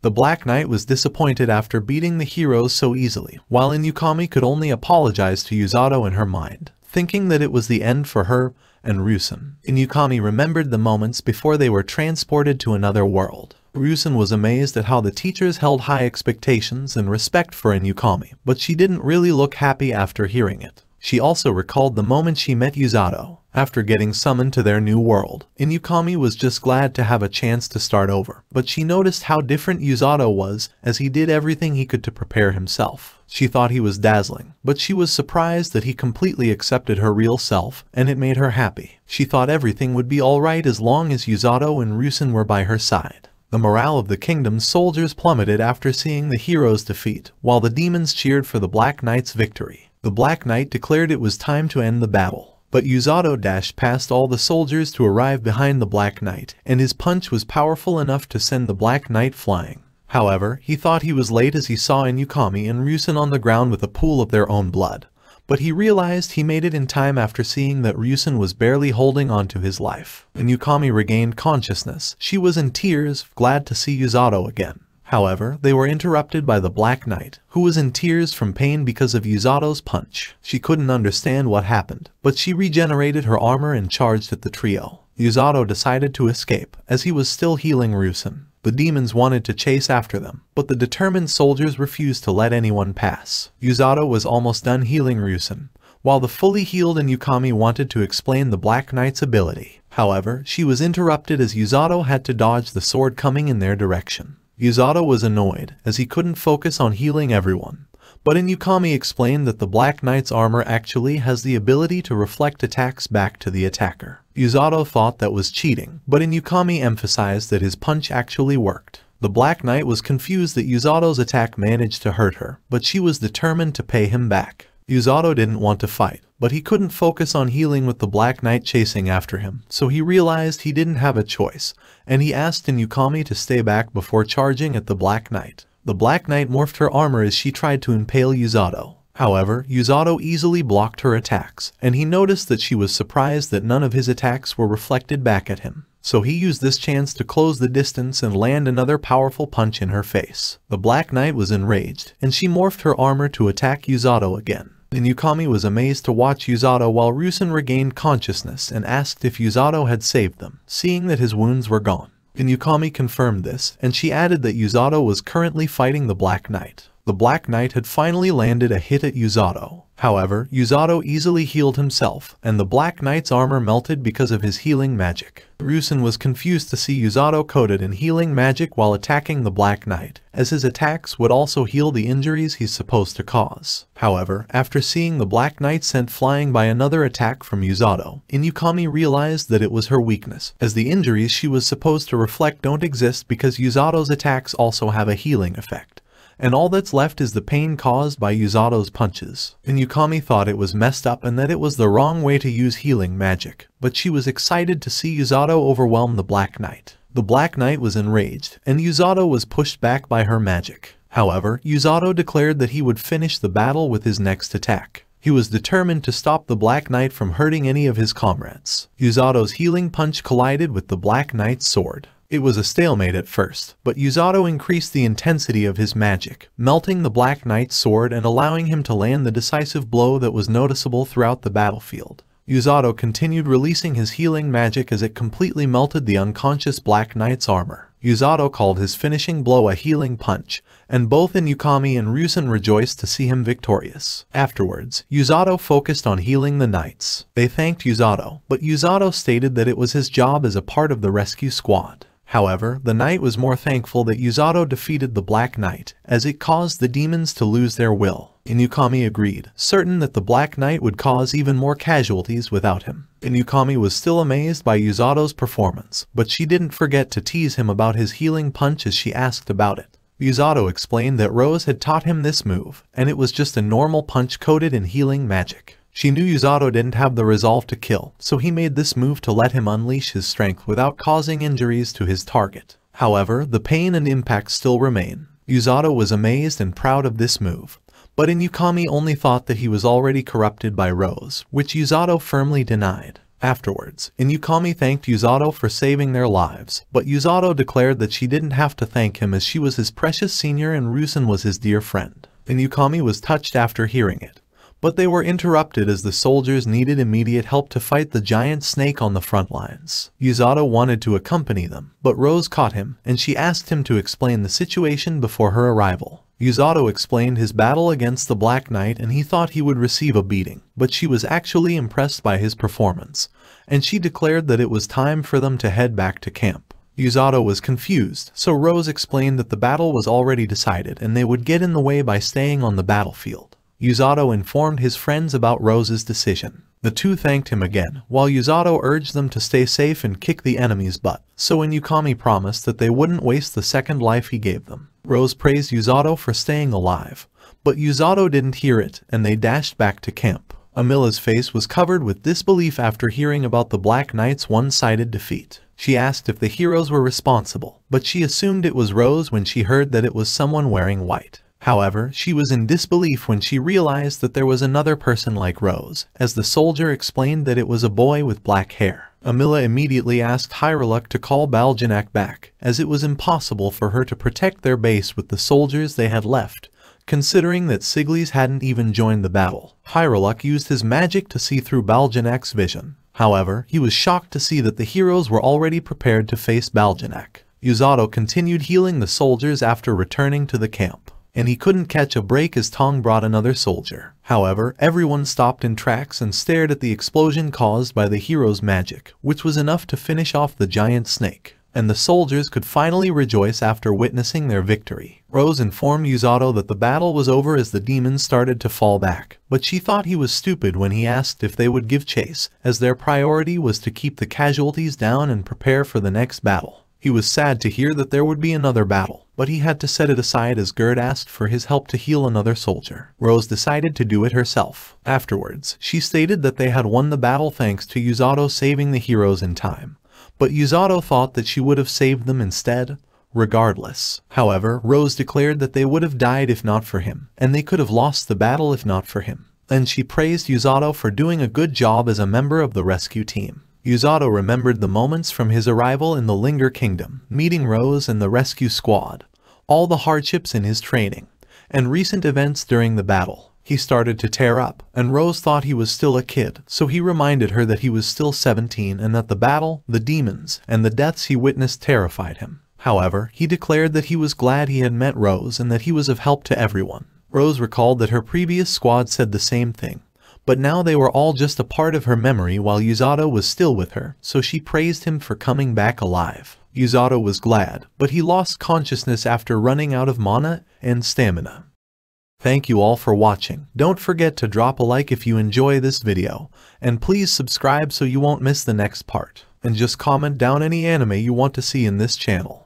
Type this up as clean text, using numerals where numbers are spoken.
The Black Knight was disappointed after beating the heroes so easily, while Inukami could only apologize to Usato in her mind, thinking that it was the end for her and Ryusen. Inukami remembered the moments before they were transported to another world. Ryusen was amazed at how the teachers held high expectations and respect for Inukami, but she didn't really look happy after hearing it. She also recalled the moment she met Usato. After getting summoned to their new world, Inukami was just glad to have a chance to start over, but she noticed how different Usato was as he did everything he could to prepare himself. She thought he was dazzling, but she was surprised that he completely accepted her real self, and it made her happy. She thought everything would be alright as long as Usato and Ryusen were by her side. The morale of the kingdom's soldiers plummeted after seeing the heroes' defeat, while the demons cheered for the Black Knight's victory. The Black Knight declared it was time to end the battle, but Usato dashed past all the soldiers to arrive behind the Black Knight, and his punch was powerful enough to send the Black Knight flying. However, he thought he was late as he saw Inukami and Ryusen on the ground with a pool of their own blood. But he realized he made it in time after seeing that Ryusen was barely holding on to his life. Inukami regained consciousness. She was in tears, glad to see Usato again. However, they were interrupted by the Black Knight, who was in tears from pain because of Usato's punch. She couldn't understand what happened, but she regenerated her armor and charged at the trio. Usato decided to escape, as he was still healing Ryusen. The demons wanted to chase after them, but the determined soldiers refused to let anyone pass. Usato was almost done healing Ryusen, while the fully healed Inukami wanted to explain the Black Knight's ability. However, she was interrupted as Usato had to dodge the sword coming in their direction. Usato was annoyed, as he couldn't focus on healing everyone. But Inukami explained that the Black Knight's armor actually has the ability to reflect attacks back to the attacker. Usato thought that was cheating, but Inukami emphasized that his punch actually worked. The Black Knight was confused that Usato's attack managed to hurt her, but she was determined to pay him back. Usato didn't want to fight, but he couldn't focus on healing with the Black Knight chasing after him, so he realized he didn't have a choice, and he asked Inukami to stay back before charging at the Black Knight. The Black Knight morphed her armor as she tried to impale Usato. However, Usato easily blocked her attacks, and he noticed that she was surprised that none of his attacks were reflected back at him. So he used this chance to close the distance and land another powerful punch in her face. The Black Knight was enraged, and she morphed her armor to attack Usato again. Inukami was amazed to watch Usato while Ryusen regained consciousness and asked if Usato had saved them, seeing that his wounds were gone. Inukami confirmed this, and she added that Usato was currently fighting the Black Knight. The Black Knight had finally landed a hit at Usato. However, Usato easily healed himself, and the Black Knight's armor melted because of his healing magic. Ryusen was confused to see Usato coated in healing magic while attacking the Black Knight, as his attacks would also heal the injuries he's supposed to cause. However, after seeing the Black Knight sent flying by another attack from Usato, Inukami realized that it was her weakness, as the injuries she was supposed to reflect don't exist because Usato's attacks also have a healing effect. And all that's left is the pain caused by Usato's punches. Inukami thought it was messed up and that it was the wrong way to use healing magic, but she was excited to see Usato overwhelm the Black Knight. The Black Knight was enraged, and Usato was pushed back by her magic. However, Usato declared that he would finish the battle with his next attack. He was determined to stop the Black Knight from hurting any of his comrades. Usato's healing punch collided with the Black Knight's sword. It was a stalemate at first, but Usato increased the intensity of his magic, melting the Black Knight's sword and allowing him to land the decisive blow that was noticeable throughout the battlefield. Usato continued releasing his healing magic as it completely melted the unconscious Black Knight's armor. Usato called his finishing blow a healing punch, and both Inukami and Ryusen rejoiced to see him victorious. Afterwards, Usato focused on healing the knights. They thanked Usato, but Usato stated that it was his job as a part of the rescue squad. However, the knight was more thankful that Usato defeated the Black Knight, as it caused the demons to lose their will. Inukami agreed, certain that the Black Knight would cause even more casualties without him. Inukami was still amazed by Usato's performance, but she didn't forget to tease him about his healing punch as she asked about it. Usato explained that Rose had taught him this move, and it was just a normal punch coated in healing magic. She knew Usato didn't have the resolve to kill, so he made this move to let him unleash his strength without causing injuries to his target. However, the pain and impact still remain. Usato was amazed and proud of this move, but Inukami only thought that he was already corrupted by Rose, which Usato firmly denied. Afterwards, Inukami thanked Usato for saving their lives, but Usato declared that she didn't have to thank him as she was his precious senior and Rusen was his dear friend. Inukami was touched after hearing it, but they were interrupted as the soldiers needed immediate help to fight the giant snake on the front lines. Usato wanted to accompany them, but Rose caught him, and she asked him to explain the situation before her arrival. Usato explained his battle against the Black Knight and he thought he would receive a beating, but she was actually impressed by his performance, and she declared that it was time for them to head back to camp. Usato was confused, so Rose explained that the battle was already decided and they would get in the way by staying on the battlefield. Usato informed his friends about Rose's decision. The two thanked him again, while Usato urged them to stay safe and kick the enemy's butt, so Inukami promised that they wouldn't waste the second life he gave them. Rose praised Usato for staying alive, but Usato didn't hear it and they dashed back to camp. Amila's face was covered with disbelief after hearing about the Black Knight's one-sided defeat. She asked if the heroes were responsible, but she assumed it was Rose when she heard that it was someone wearing white. However, she was in disbelief when she realized that there was another person like Rose, as the soldier explained that it was a boy with black hair. Amila immediately asked Hyreluk to call Baljanak back, as it was impossible for her to protect their base with the soldiers they had left, considering that Siglis hadn't even joined the battle. Hyreluk used his magic to see through Baljanak's vision. However, he was shocked to see that the heroes were already prepared to face Baljanak. Usato continued healing the soldiers after returning to the camp, and he couldn't catch a break as Tong brought another soldier. However, everyone stopped in tracks and stared at the explosion caused by the hero's magic, which was enough to finish off the giant snake, and the soldiers could finally rejoice after witnessing their victory. Rose informed Usato that the battle was over as the demons started to fall back, but she thought he was stupid when he asked if they would give chase, as their priority was to keep the casualties down and prepare for the next battle. He was sad to hear that there would be another battle, but he had to set it aside as Gerd asked for his help to heal another soldier. Rose decided to do it herself. Afterwards, she stated that they had won the battle thanks to Usato saving the heroes in time, but Usato thought that she would have saved them instead. Regardless, however, Rose declared that they would have died if not for him, and they could have lost the battle if not for him. Then she praised Usato for doing a good job as a member of the rescue team. Usato remembered the moments from his arrival in the Linger Kingdom, meeting Rose and the rescue squad, all the hardships in his training, and recent events during the battle. He started to tear up, and Rose thought he was still a kid, so he reminded her that he was still 17 and that the battle, the demons, and the deaths he witnessed terrified him. However, he declared that he was glad he had met Rose and that he was of help to everyone. Rose recalled that her previous squad said the same thing, but now they were all just a part of her memory while Usato was still with her, so she praised him for coming back alive. Usato was glad, but he lost consciousness after running out of mana and stamina. Thank you all for watching. Don't forget to drop a like if you enjoy this video, and please subscribe so you won't miss the next part. And just comment down any anime you want to see in this channel.